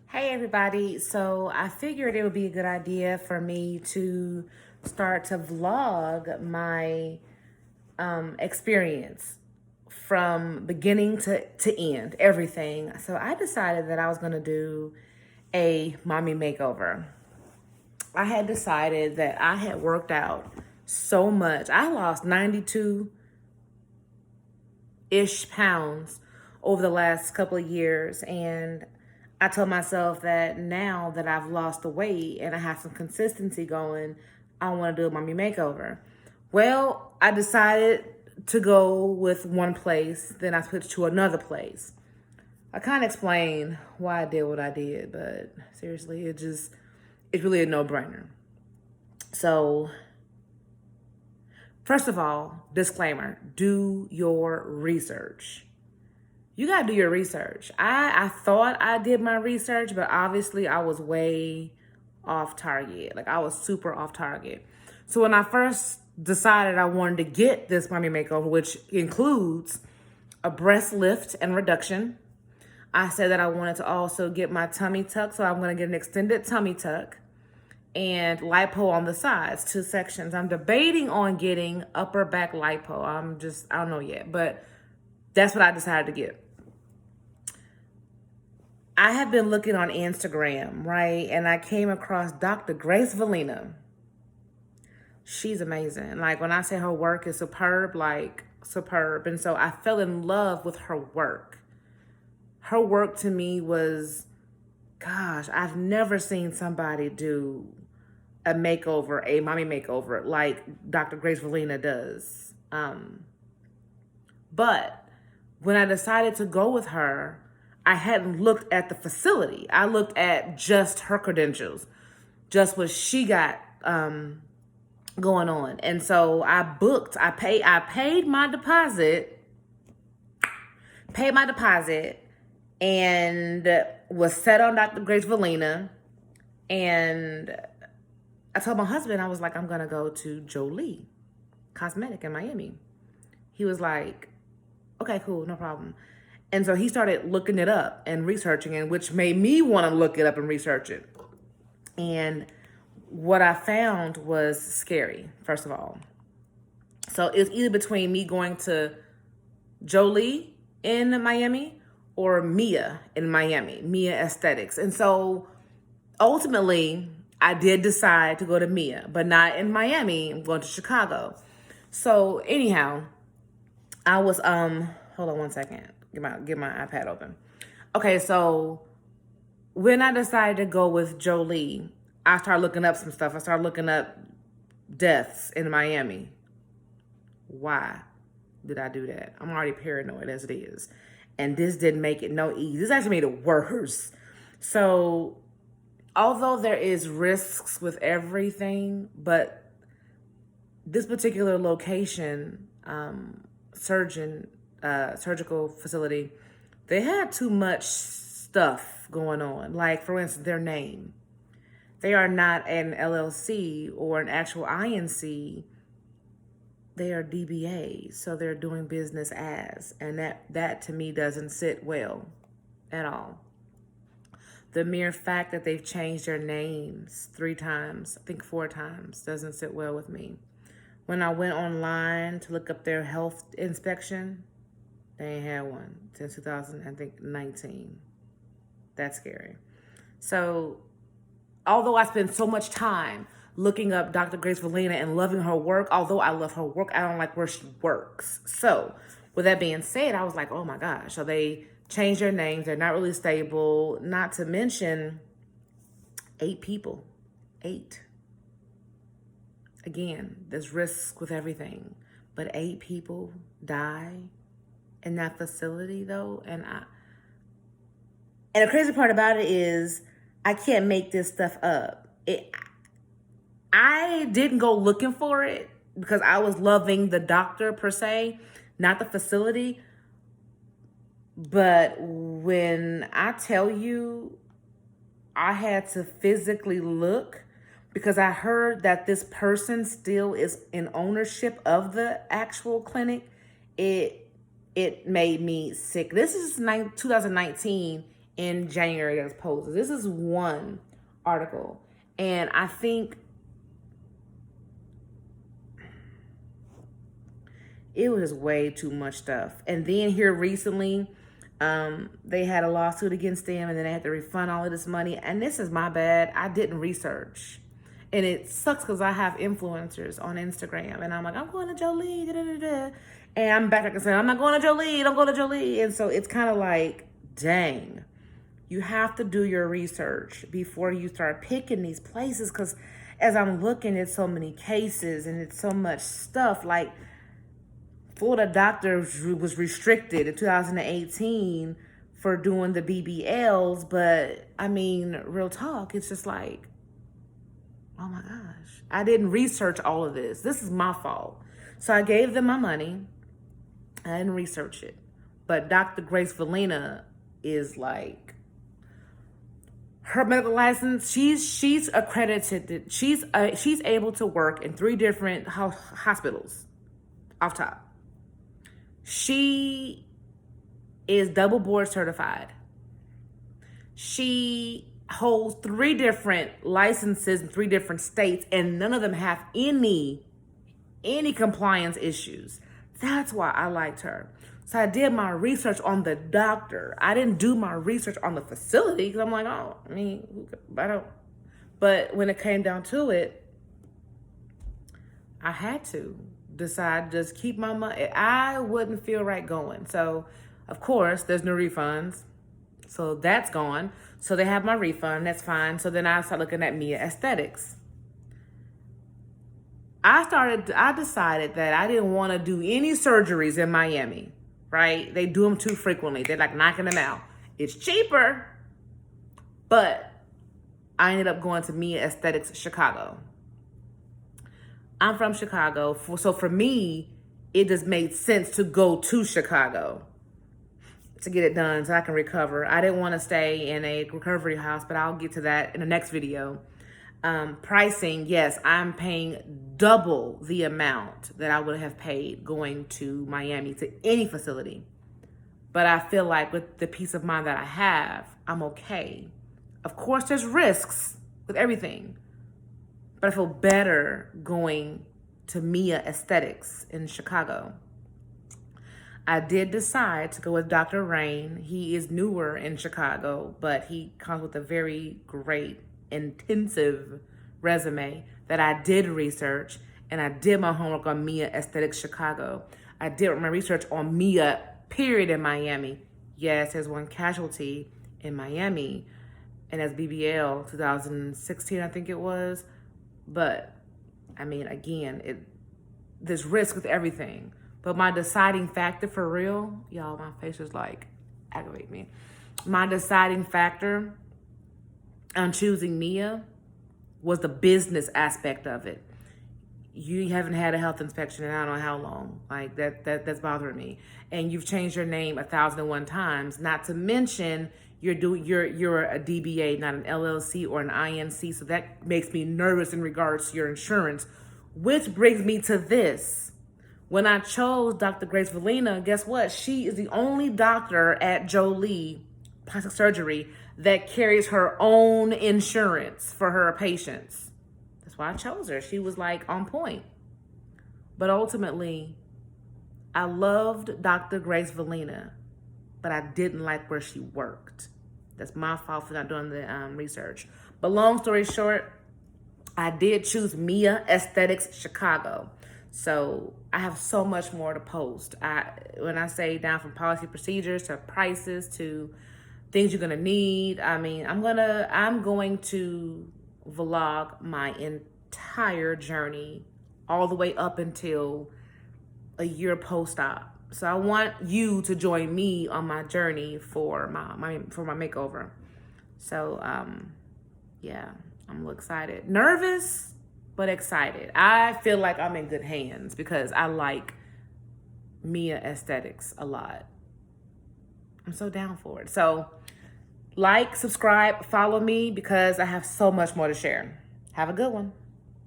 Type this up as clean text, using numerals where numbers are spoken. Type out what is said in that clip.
Hey everybody, so I figured it would be a good idea for me to start to vlog my experience from beginning to end, everything. So I decided that I was gonna do a mommy makeover. I had decided that I had worked out so much. I lost 92-ish pounds over the last couple of years, and I told myself that now that I've lost the weight and I have some consistency going, I want to do a mommy makeover. Well, I decided to go with one place, then I switched to another place. I can't explain why I did what I did, but seriously, it's really a no-brainer. So, first of all, disclaimer, do your research. You gotta do your research. I thought I did my research, but obviously I was way off target. Like I was super off target. So when I first decided I wanted to get this mommy makeover, which includes a breast lift and reduction, I said that I wanted to also get my tummy tuck. So I'm gonna get an extended tummy tuck and lipo on the sides, 2 sections. I'm debating on getting upper back lipo. I don't know yet, but that's what I decided to get. I have been looking on Instagram, right? And I came across Dr. Grace Valina. She's amazing. Like when I say her work is superb, like superb. And so I fell in love with her work. Her work to me was, gosh, I've never seen somebody do a makeover, a mommy makeover like Dr. Grace Valina does. But when I decided to go with her, I hadn't looked at the facility. I looked at just her credentials, just what she got going on. And so I paid my deposit, and was set on Dr. Grace Valina. And I told my husband, I was like, I'm gonna go to Jolie Cosmetic in Miami. He was like, okay, cool, no problem. And so he started looking it up and researching it, which made me want to look it up and research it. And what I found was scary, first of all. So it's either between me going to Jolie in Miami or Mia in Miami, Miaaesthetics. And so ultimately, I did decide to go to Mia, but not in Miami. I'm going to Chicago. So anyhow, I was hold on one second. Get my iPad open. Okay, so when I decided to go with Jolie, I started looking up some stuff. I started looking up deaths in Miami. Why did I do that? I'm already paranoid as it is. And this didn't make it no easy. This actually made it worse. So although there is risks with everything, but this particular location, surgical facility, they had too much stuff going on. Like, for instance, their name. They are not an LLC or an actual INC. They are DBA, so they're doing business as. And that to me doesn't sit well at all. The mere fact that they've changed their names 3 times, I think 4 times, doesn't sit well with me. When I went online to look up their health inspection, they ain't had one since 2019. That's scary. So, although I spend so much time looking up Dr. Grace Valina and loving her work, although I love her work, I don't like where she works. So, with that being said, I was like, oh my gosh. So they changed their names. They're not really stable. Not to mention 8 people. 8. Again, there's risks with everything. But 8 people die in that facility though. And the crazy part about it is I can't make this stuff up. I didn't go looking for it because I was loving the doctor per se, not the facility. But when I tell you, I had to physically look because I heard that this person still is in ownership of the actual clinic. It made me sick. This is 2019 in January that was posted. This is one article. And I think it was way too much stuff. And then here recently, they had a lawsuit against them, and then they had to refund all of this money. And this is my bad. I didn't research. And it sucks because I have influencers on Instagram, and I'm like, I'm going to Jolie, da, da, da, da. And I'm back and saying, I'm not going to Jolie, don't go to Jolie. And so it's kind of like, dang, you have to do your research before you start picking these places. Because as I'm looking at so many cases and it's so much stuff, like Florida doctor was restricted in 2018 for doing the BBLs. But I mean, real talk, it's just like, oh my gosh, I didn't research all of this. This is my fault. So I gave them my money. I didn't research it. But Dr. Grace Valina is like, her medical license, she's accredited. She's able to work in 3 different hospitals off top. She is double board certified. She holds 3 different licenses in 3 different states, and none of them have any compliance issues. That's why I liked her. So I did my research on the doctor. I didn't do my research on the facility because I'm like, oh, I mean, I don't. But when it came down to it, I had to decide to just keep my money. I wouldn't feel right going. So, of course, there's no refunds. So that's gone. So they have my refund. That's fine. So then I started looking at miaaesthetics. I decided that I didn't want to do any surgeries in Miami, right? They do them too frequently. They're like knocking them out. It's cheaper, but I ended up going to miaaesthetics Chicago. I'm from Chicago, so for me, it just made sense to go to Chicago to get it done so I can recover. I didn't want to stay in a recovery house, but I'll get to that in the next video. Pricing, yes, I'm paying double the amount that I would have paid going to Miami, to any facility. But I feel like with the peace of mind that I have, I'm okay. Of course, there's risks with everything, but I feel better going to miaaesthetics in Chicago. I did decide to go with Dr. Rain. He is newer in Chicago, but he comes with a very great, intensive resume that I did research, and I did my homework on miaaesthetics Chicago. I did my research on Mia, period, in Miami. Yes, there's one casualty in Miami, and that's BBL 2016, I think it was. But, I mean, again, there's risk with everything. But my deciding factor for real, y'all, my face is like, aggravate me. My deciding factor on choosing Mia was the business aspect of it. You haven't had a health inspection in I don't know how long. Like that's bothering me. And you've changed your name 1,001 times. Not to mention you're a DBA, not an LLC or an INC. So that makes me nervous in regards to your insurance. Which brings me to this. When I chose Dr. Grace Valina, guess what? She is the only doctor at Jolie Plastic Surgery that carries her own insurance for her patients. That's why I chose her. She was like on point. But ultimately, I loved Dr. Grace Valina, but I didn't like where she worked. That's my fault for not doing the research. But long story short, I did choose miaaesthetics Chicago. So I have so much more to post. When I say down from policy procedures to prices to things you're gonna need, I mean, I'm going to vlog my entire journey all the way up until a year post-op. So I want you to join me on my journey for my makeover. So yeah, I'm a little excited, nervous, but excited. I feel like I'm in good hands because I like miaaesthetics a lot. I'm so down for it. So like, subscribe, follow me because I have so much more to share. Have a good one.